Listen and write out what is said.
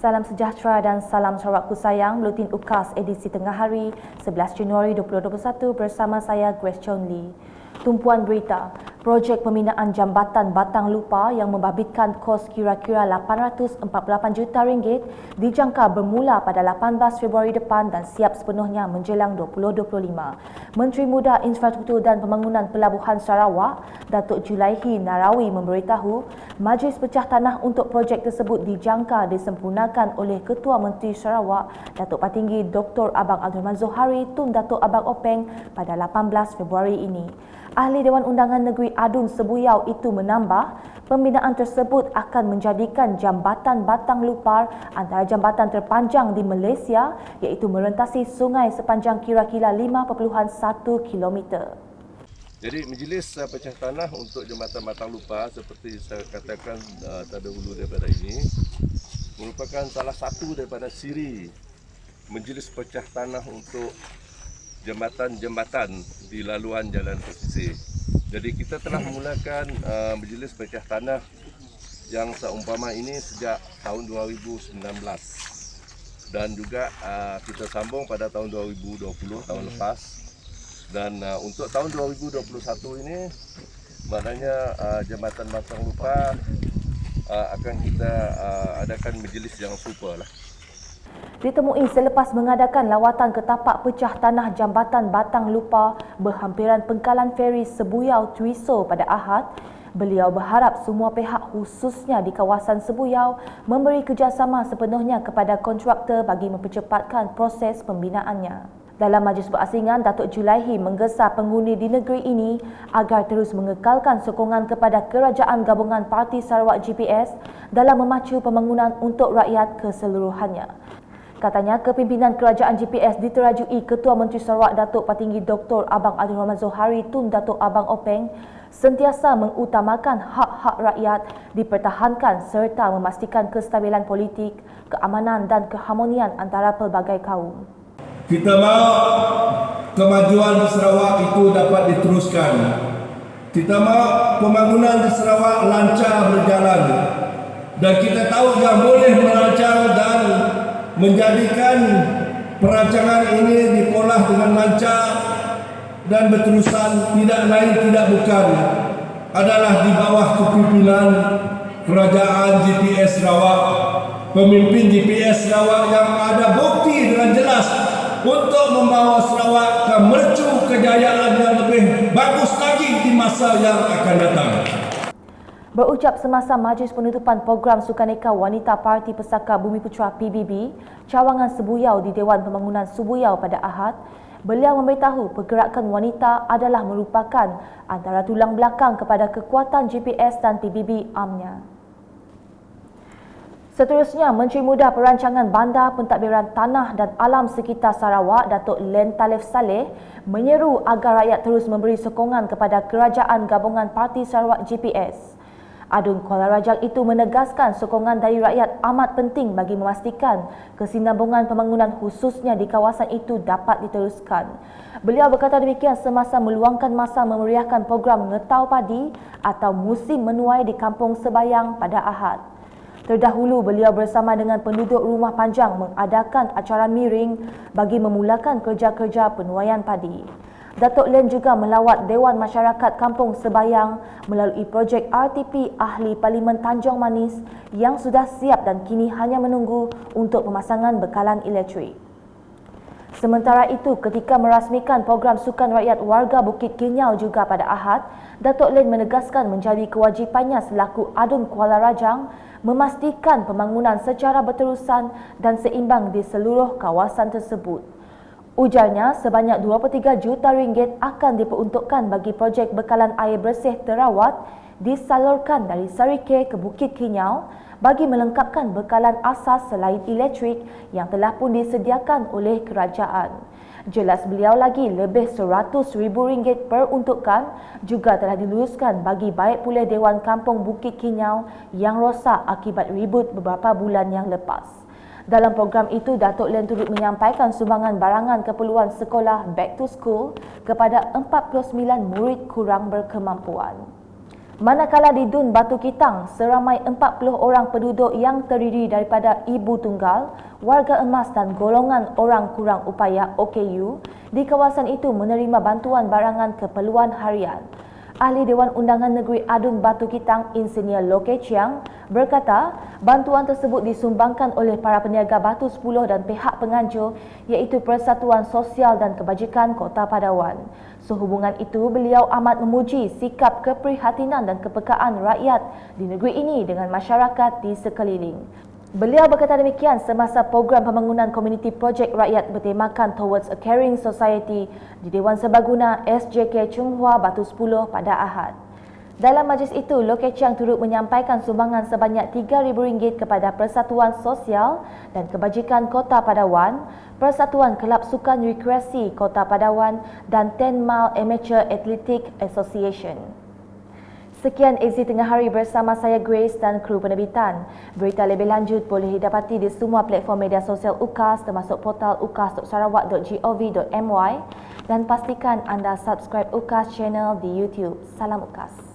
Salam sejahtera dan salam Sarawakku sayang, Buletin UKAS edisi tengah hari 11 Januari 2021 bersama saya Grace Chon Lee. Tumpuan berita, projek pembinaan jambatan Batang Lupa yang membabitkan kos kira-kira RM848 juta dijangka bermula pada 18 Februari depan dan siap sepenuhnya menjelang 2025. Menteri Muda Infrastruktur dan Pembangunan Pelabuhan Sarawak, Datuk Julaihi Narawi memberitahu, Majlis Pecah Tanah untuk projek tersebut dijangka disempurnakan oleh Ketua Menteri Sarawak, Datuk Patinggi Dr. Abang Abdul Rahman Zohari Tun Datuk Abang Openg pada 18 Februari ini. Ahli Dewan Undangan Negeri Adun Sebuyau itu menambah, pembinaan tersebut akan menjadikan jambatan Batang Lupar antara jambatan terpanjang di Malaysia iaitu merentasi sungai sepanjang kira-kira 5.1 kilometer. Jadi Majlis Pecah Tanah untuk jambatan Batang Lupar seperti saya katakan terdahulu daripada ini merupakan salah satu daripada siri Majlis Pecah Tanah untuk jambatan-jambatan di laluan jalan pesisir. Jadi kita telah memulakan Majlis Pecah Tanah yang seumpama ini sejak tahun 2019 dan juga kita sambung pada tahun 2020 tahun lepas, dan untuk tahun 2021 ini maknanya jambatan Batang Lupar akan kita adakan majlis yang super lah. Ditemui selepas mengadakan lawatan ke tapak pecah tanah jambatan Batang Lupa berhampiran pengkalan feri Sebuyau Twiso pada Ahad, beliau berharap semua pihak khususnya di kawasan Sebuyau memberi kerjasama sepenuhnya kepada kontraktor bagi mempercepatkan proses pembinaannya. Dalam majlis berasingan, Datuk Julaihi menggesa pengundi di negeri ini agar terus mengekalkan sokongan kepada Kerajaan Gabungan Parti Sarawak GPS dalam memacu pembangunan untuk rakyat keseluruhannya. Katanya, kepimpinan Kerajaan GPS diterajui Ketua Menteri Sarawak Datuk Patinggi Dr. Abang Abdul Rahman Zohari Tun Datuk Abang Openg sentiasa mengutamakan hak-hak rakyat dipertahankan serta memastikan kestabilan politik, keamanan dan keharmonian antara pelbagai kaum. Kita mahu kemajuan di Sarawak itu dapat diteruskan. Kita mahu pembangunan di Sarawak lancar berjalan. Dan kita tahu yang boleh merancang dan menjadikan perancangan ini diolah dengan lancar dan berterusan tidak lain tidak bukan adalah di bawah kepimpinan Kerajaan GPS Sarawak, pemimpin GPS Sarawak yang ada bukti dengan jelas untuk membawa Sarawak ke mercu kejayaan yang lebih bagus lagi di masa yang akan datang. Berucap semasa Majlis Penutupan Program Sukaneka Wanita Parti Pesaka Bumiputera PBB, cawangan Sebuyau di Dewan Pembangunan Sebuyau pada Ahad, beliau memberitahu pergerakan wanita adalah merupakan antara tulang belakang kepada kekuatan GPS dan PBB amnya. Seterusnya, Menteri Muda Perancangan Bandar, Pentadbiran Tanah dan Alam Sekitar Sarawak, Datuk Len Talif Saleh, menyeru agar rakyat terus memberi sokongan kepada Kerajaan Gabungan Parti Sarawak GPS. Adun Kuala Rajang itu menegaskan sokongan dari rakyat amat penting bagi memastikan kesinambungan pembangunan khususnya di kawasan itu dapat diteruskan. Beliau berkata demikian semasa meluangkan masa memeriahkan program Ngetau Padi atau Musim Menuai di Kampung Sebayang pada Ahad. Terdahulu, beliau bersama dengan penduduk Rumah Panjang mengadakan acara miring bagi memulakan kerja-kerja penuaian padi. Datuk Len juga melawat Dewan Masyarakat Kampung Sebayang melalui projek RTP Ahli Parlimen Tanjung Manis yang sudah siap dan kini hanya menunggu untuk pemasangan bekalan elektrik. Sementara itu, ketika merasmikan program Sukan Rakyat Warga Bukit Kinyau juga pada Ahad, Datuk Len menegaskan menjadi kewajipannya selaku Adun Kuala Rajang memastikan pembangunan secara berterusan dan seimbang di seluruh kawasan tersebut. Ujarnya, sebanyak RM23 juta akan diperuntukkan bagi projek bekalan air bersih terawat disalurkan dari Sarike ke Bukit Kinyau bagi melengkapkan bekalan asas selain elektrik yang telah pun disediakan oleh kerajaan. Jelas beliau lagi lebih RM100,000 peruntukan juga telah diluluskan bagi baik pulih Dewan Kampung Bukit Kinyau yang rosak akibat ribut beberapa bulan yang lepas. Dalam program itu, Datuk Len turut menyampaikan sumbangan barangan keperluan sekolah Back to School kepada 49 murid kurang berkemampuan. Manakala di Dun Batu Kitang, seramai 40 orang penduduk yang terdiri daripada ibu tunggal, warga emas dan golongan orang kurang upaya OKU di kawasan itu menerima bantuan barangan keperluan harian. Ahli Dewan Undangan Negeri Adun Batu Kitang, Insinyur Loke Chiang berkata, bantuan tersebut disumbangkan oleh para peniaga Batu 10 dan pihak penganjur iaitu Persatuan Sosial dan Kebajikan Kota Padawan. Sehubungan itu, beliau amat memuji sikap keprihatinan dan kepekaan rakyat di negeri ini dengan masyarakat di sekeliling. Beliau berkata demikian semasa program pembangunan komuniti projek rakyat bertemakan Towards a Caring Society di Dewan Serbaguna SJK Chunghua Batu 10 pada Ahad. Dalam majlis itu, Loke Chiang turut menyampaikan sumbangan sebanyak RM3,000 kepada Persatuan Sosial dan Kebajikan Kota Padawan, Persatuan Kelab Sukan Rekreasi Kota Padawan dan 10 Mile Amateur Athletic Association. Sekian Exit Tengah Hari bersama saya Grace dan kru penerbitan. Berita lebih lanjut boleh didapati di semua platform media sosial UKAS termasuk portal ukas.sarawak.gov.my dan pastikan anda subscribe UKAS channel di YouTube. Salam UKAS.